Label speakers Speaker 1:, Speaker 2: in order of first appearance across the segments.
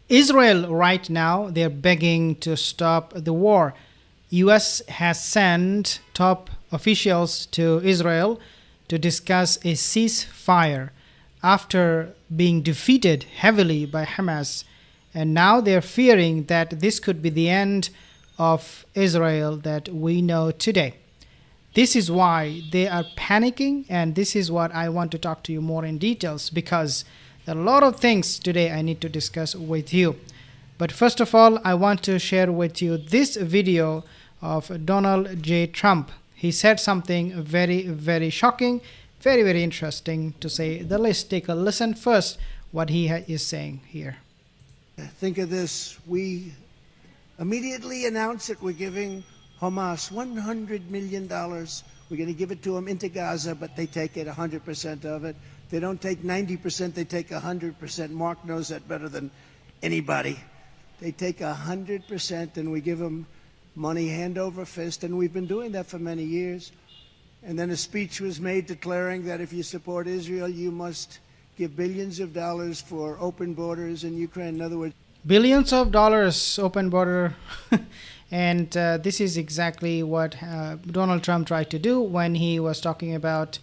Speaker 1: Israel right now, they're begging to stop the war. US has sent top officials to Israel to discuss a ceasefire after being defeated heavily by Hamas. And now they're fearing that this could be the end of Israel that we know today. This is why they are panicking, and this is what I want to talk to you more in details, because there are a lot of things today I need to discuss with you. But first of all, I want to share with you this video of Donald J. Trump. He said something very, very shocking, very, very interesting to say the least. Take a listen first what he is saying here.
Speaker 2: Think of this. We immediately announced that we're giving Hamas $100 million. We're going to give it to them into Gaza, but they take it 100% of it. They don't take 90%, they take 100%. Mark knows that better than anybody. They take 100% and we give them money hand over fist, and we've been doing that for many years. And then a speech was made declaring that if you support Israel, you must give billions of dollars for open borders in Ukraine. In other words,
Speaker 1: billions of dollars open border. And this is exactly what Donald Trump tried to do when he was talking about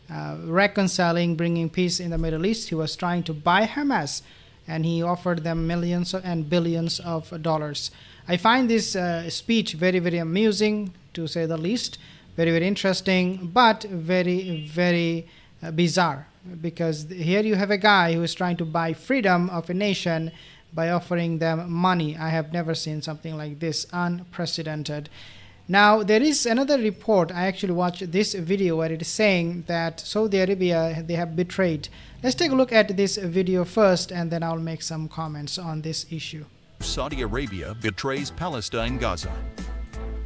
Speaker 1: reconciling, bringing peace in the Middle East. He was trying to buy Hamas, and he offered them millions and billions of dollars. I find this speech very, very amusing, to say the least, very, very interesting, but very, very bizarre, because here you have a guy who is trying to buy freedom of a nation by offering them money. I have never seen something like this, unprecedented. Now, there is another report. I actually watched this video where it is saying that Saudi Arabia, they have betrayed. Let's take a look at this video first, and then I'll make some comments on this issue.
Speaker 3: Saudi Arabia betrays Palestine Gaza.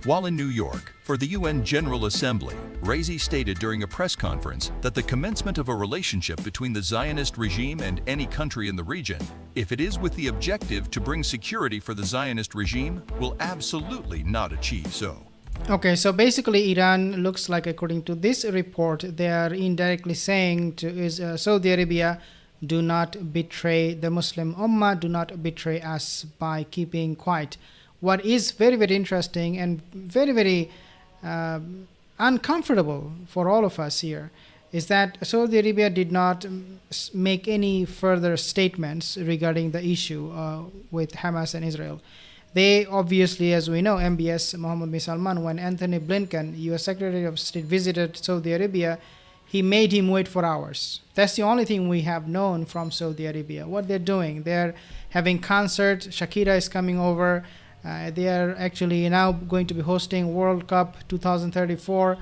Speaker 3: While in New York for the UN General Assembly, Raisi stated during a press conference that the commencement of a relationship between the Zionist regime and any country in the region, if it is with the objective to bring security for the Zionist regime, will absolutely not achieve so.
Speaker 1: Okay, so basically Iran looks like, according to this report, they are indirectly saying to Saudi Arabia, do not betray the Muslim Ummah, do not betray us by keeping quiet. What is very, very interesting and very, very uncomfortable for all of us here is that Saudi Arabia did not make any further statements regarding the issue with Hamas and Israel. They obviously, as we know, MBS Mohammed bin Salman, when Anthony Blinken, U.S. Secretary of State, visited Saudi Arabia, he made him wait for hours. That's the only thing we have known from Saudi Arabia. What they're doing, they're having concert. Shakira is coming over. They are actually now going to be hosting World Cup 2034.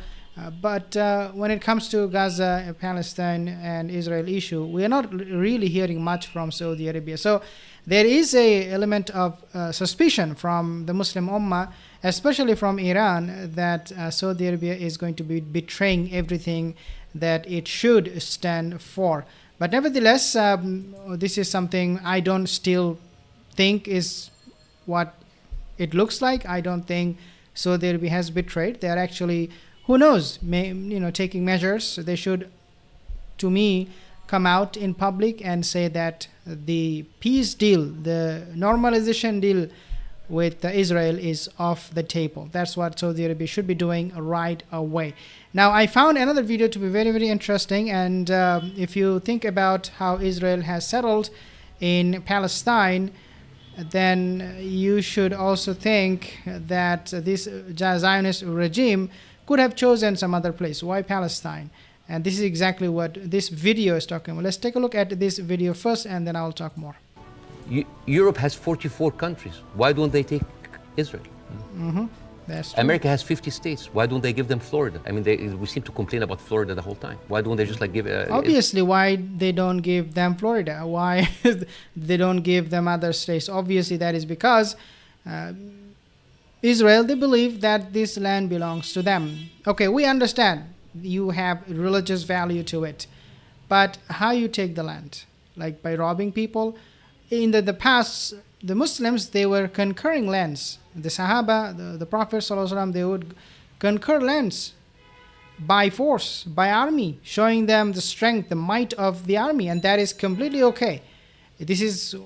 Speaker 1: But when it comes to Gaza, Palestine, and Israel issue, we are not really hearing much from Saudi Arabia. So there is a element of suspicion from the Muslim Ummah, especially from Iran, that Saudi Arabia is going to be betraying everything that it should stand for. But nevertheless, this is something I don't still think is what it looks like. I don't think Saudi Arabia has betrayed. They are actually, who knows, taking measures. They should, to me, come out in public and say that the peace deal, the normalization deal with Israel is off the table. That's what Saudi Arabia should be doing right away. Now, I found another video to be very, very interesting. And if you think about how Israel has settled in Palestine, then you should also think that this Zionist regime could have chosen some other place. Why Palestine? And this is exactly what this video is talking about. Let's take a look at this video first, and then I'll talk more.
Speaker 4: Europe has 44 countries. Why don't they take Israel?
Speaker 1: That's true.
Speaker 4: America has 50 states. Why don't they give them Florida? I mean, we seem to complain about Florida the whole time. Why don't they just give...
Speaker 1: Obviously, why they don't give them Florida? Why they don't give them other states? Obviously, that is because Israel, they believe that this land belongs to them. Okay, we understand you have religious value to it. But how you take the land? Like by robbing people? In the past, the Muslims, they were conquering lands. The Sahaba, the Prophet ﷺ, they would conquer lands by force, by army, showing them the strength, the might of the army, and that is completely okay. This is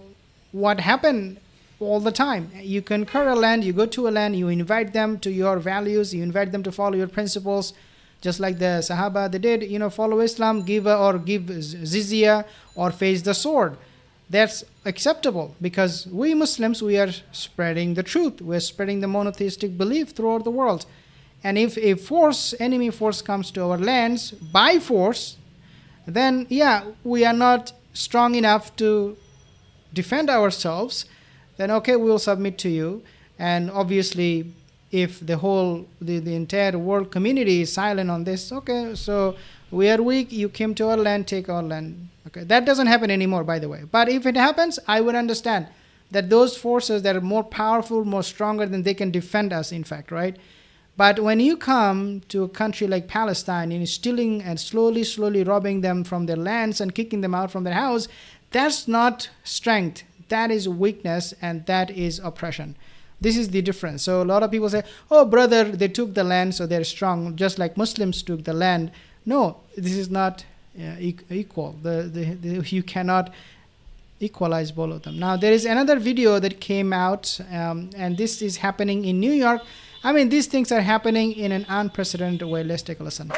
Speaker 1: what happened all the time. You conquer a land, you go to a land, you invite them to your values, you invite them to follow your principles, just like the Sahaba, they did, follow Islam, give zizya or face the sword. That's acceptable because we Muslims, we are spreading the truth. We're spreading the monotheistic belief throughout the world. And if a enemy force comes to our lands by force, then we are not strong enough to defend ourselves, then okay, we will submit to you. And obviously, if the entire world community is silent on this, okay, so we are weak, you came to our land, take our land. Okay, that doesn't happen anymore, by the way. But if it happens, I would understand that those forces that are more powerful, more stronger, than they can defend us, in fact, right? But when you come to a country like Palestine and you're stealing and slowly robbing them from their lands and kicking them out from their house, that's not strength. That is weakness, and that is oppression. This is the difference. So a lot of people say, oh, brother, they took the land, so they're strong, just like Muslims took the land. No, this is not equal. You cannot equalize both of them. Now, there is another video that came out, and this is happening in New York. I mean, these things are happening in an unprecedented way. Let's take a listen.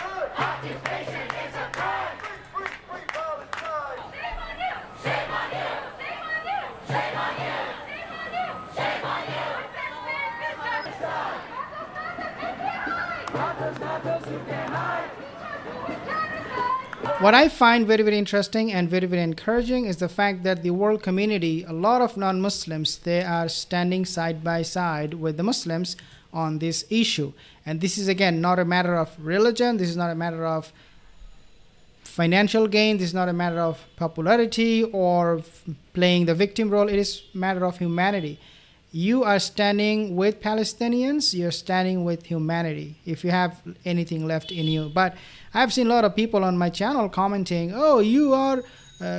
Speaker 1: What I find very, very interesting and very, very encouraging is the fact that the world community, a lot of non-Muslims, they are standing side by side with the Muslims on this issue. And this is, again, not a matter of religion. This is not a matter of financial gain. This is not a matter of popularity or playing the victim role. It is a matter of humanity. You are standing with Palestinians. You're standing with humanity, if you have anything left in you. But I've seen a lot of people on my channel commenting, oh, you are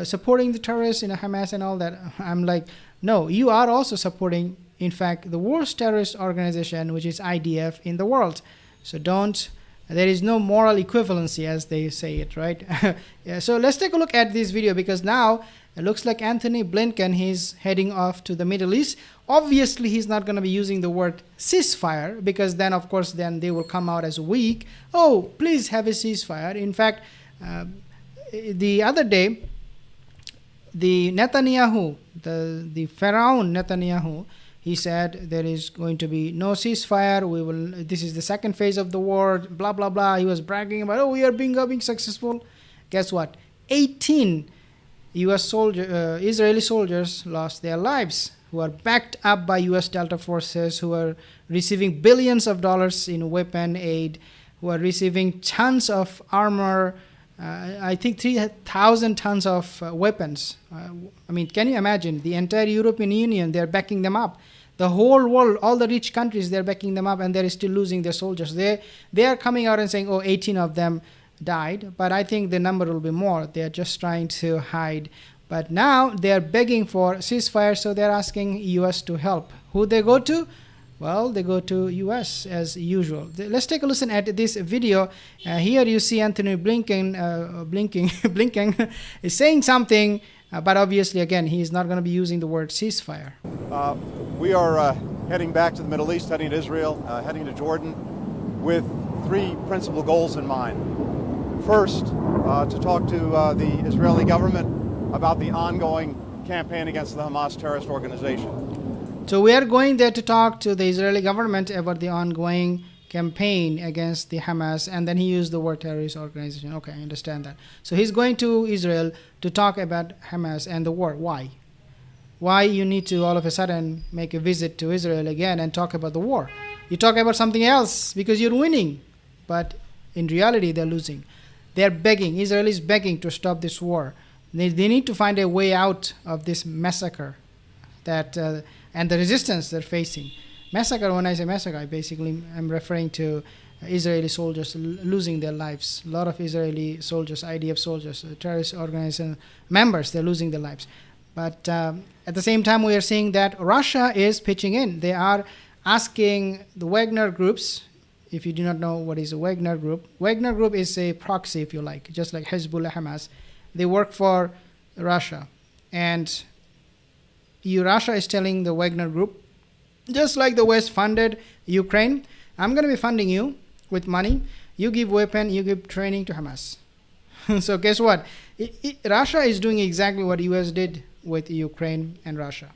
Speaker 1: supporting the terrorists, Hamas and all that. I'm like, no, you are also supporting, in fact, the worst terrorist organization, which is IDF, in the world. So there is no moral equivalency, as they say it, right? Yeah, so let's take a look at this video, because now it looks like Anthony Blinken, he's heading off to the Middle East. Obviously, he's not going to be using the word ceasefire, because then, of course, then they will come out as weak. Oh, please have a ceasefire. In fact, the other day, the Netanyahu, the Pharaoh Netanyahu, he said there is going to be no ceasefire. This is the second phase of the war, blah, blah, blah. He was bragging about, oh, we are being successful. Guess what? 18 Israeli soldiers lost their lives, who are backed up by U.S. Delta forces, who are receiving billions of dollars in weapon aid, who are receiving tons of armor, I think 3,000 tons of weapons. I mean, can you imagine? The entire European Union, they're backing them up. The whole world, all the rich countries, they're backing them up, and they're still losing their soldiers. They are coming out and saying, oh, 18 of them died, but I think the number will be more. They're just trying to hide. But now they're begging for ceasefire, so they're asking U.S. to help. Who they go to? Well, they go to U.S. as usual. Let's take a listen at this video. Here you see Anthony Blinken is saying something, but obviously, again, he is not going to be using the word ceasefire.
Speaker 5: We are heading back to the Middle East, heading to Israel, heading to Jordan, with three principal goals in mind. First, to talk to the Israeli government about the ongoing campaign against the Hamas terrorist organization.
Speaker 1: So we are going there to talk to the Israeli government about the ongoing campaign against the Hamas, and then he used the word terrorist organization. Okay, I understand that. So he's going to Israel to talk about Hamas and the war. Why? Why you need to all of a sudden make a visit to Israel again and talk about the war? You talk about something else because you're winning, but in reality they're losing. They're begging, Israel is begging to stop this war. They need to find a way out of this massacre and the resistance they're facing. Massacre, when I say massacre, I'm referring to Israeli soldiers losing their lives. A lot of Israeli soldiers, IDF soldiers, terrorist organization members, they're losing their lives. But at the same time, we are seeing that Russia is pitching in. They are asking the Wagner groups. If you do not know what is a Wagner group is a proxy, if you like, just like Hezbollah, Hamas. They work for Russia. And Russia is telling the Wagner Group, just like the West funded Ukraine, I'm going to be funding you with money. You give weapon, you give training to Hamas. So guess what? Russia is doing exactly what US did with Ukraine and Russia.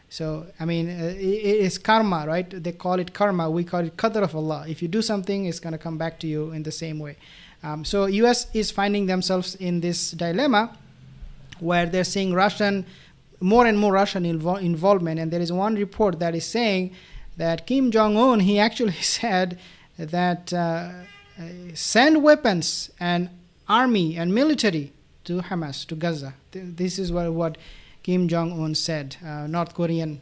Speaker 1: So, I mean, it is karma, right? They call it karma. We call it qadr of Allah. If you do something, it's going to come back to you in the same way. So US is finding themselves in this dilemma where they're seeing more and more Russian involvement. And there is one report that is saying that Kim Jong-un, he actually said that send weapons and army and military to Hamas, to Gaza. This is what Kim Jong-un said, North Korean